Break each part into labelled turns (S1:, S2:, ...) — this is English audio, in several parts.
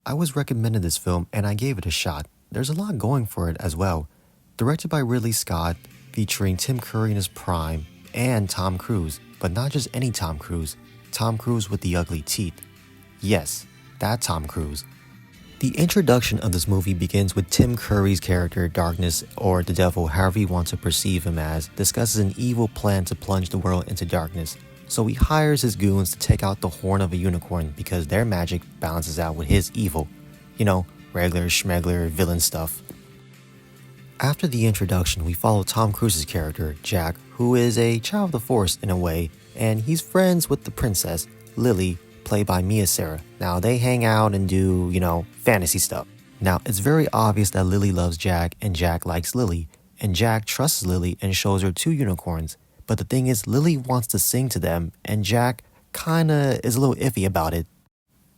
S1: I was recommended this film and I gave it a shot. There's a lot going for it as well. Directed by Ridley Scott, featuring Tim Curry in his prime, and Tom Cruise, but not just any Tom Cruise with the ugly teeth. Yes, that Tom Cruise. The introduction of this movie begins with Tim Curry's character, Darkness, or the Devil, however you want to perceive him as, discusses an evil plan to plunge the world into darkness. So he hires his goons to take out the horn of a unicorn because their magic balances out with his evil. You know, regular schmegler villain stuff. After the introduction, we follow Tom Cruise's character, Jack, who is a child of the Force in a way, and he's friends with the princess, Lily, played by Mia Sara. Now, they hang out and do, fantasy stuff. Now, it's very obvious that Lily loves Jack and Jack likes Lily, and Jack trusts Lily and shows her 2 unicorns. But the thing is, Lily wants to sing to them, and Jack kinda is a little iffy about it.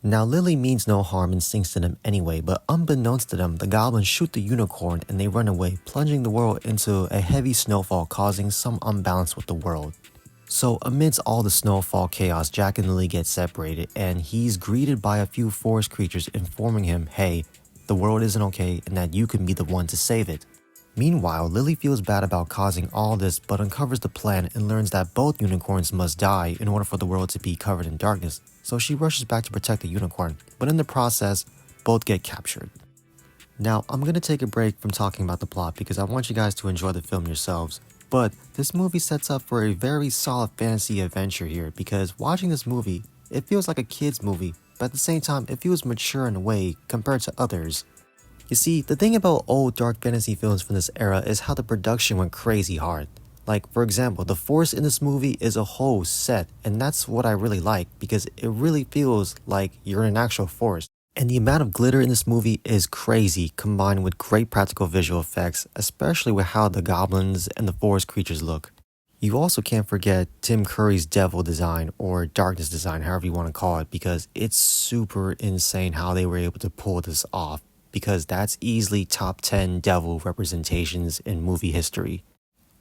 S1: Now, Lily means no harm and sings to them anyway, but unbeknownst to them, the goblins shoot the unicorn and they run away, plunging the world into a heavy snowfall, causing some unbalance with the world. So, amidst all the snowfall chaos, Jack and Lily get separated, and he's greeted by a few forest creatures informing him, hey, the world isn't okay and that you can be the one to save it. Meanwhile, Lily feels bad about causing all this but uncovers the plan and learns that both unicorns must die in order for the world to be covered in darkness, so she rushes back to protect the unicorn, but in the process, both get captured. Now, I'm going to take a break from talking about the plot because I want you guys to enjoy the film yourselves, but this movie sets up for a very solid fantasy adventure here because watching this movie, it feels like a kid's movie, but at the same time, it feels mature in a way compared to others. You see, the thing about old dark fantasy films from this era is how the production went crazy hard. Like, for example, the forest in this movie is a whole set, and that's what I really like because it really feels like you're in an actual forest. And the amount of glitter in this movie is crazy, combined with great practical visual effects, especially with how the goblins and the forest creatures look. You also can't forget Tim Curry's devil design, or darkness design, however you want to call it, because it's super insane how they were able to pull this off. Because that's easily top 10 devil representations in movie history.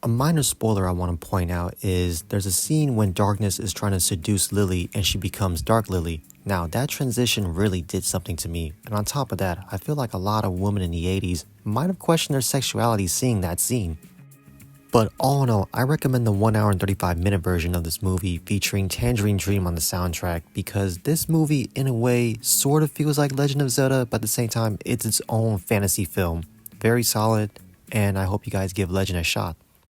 S1: A minor spoiler I want to point out is there's a scene when Darkness is trying to seduce Lily and she becomes Dark Lily. Now, that transition really did something to me, and on top of that, I feel like a lot of women in the 80s might have questioned their sexuality seeing that scene. But all in all, I recommend the 1 hour and 35-minute version of this movie featuring Tangerine Dream on the soundtrack because this movie, in a way, sort of feels like Legend of Zelda, but at the same time, it's its own fantasy film. Very solid, and I hope you guys give Legend a shot.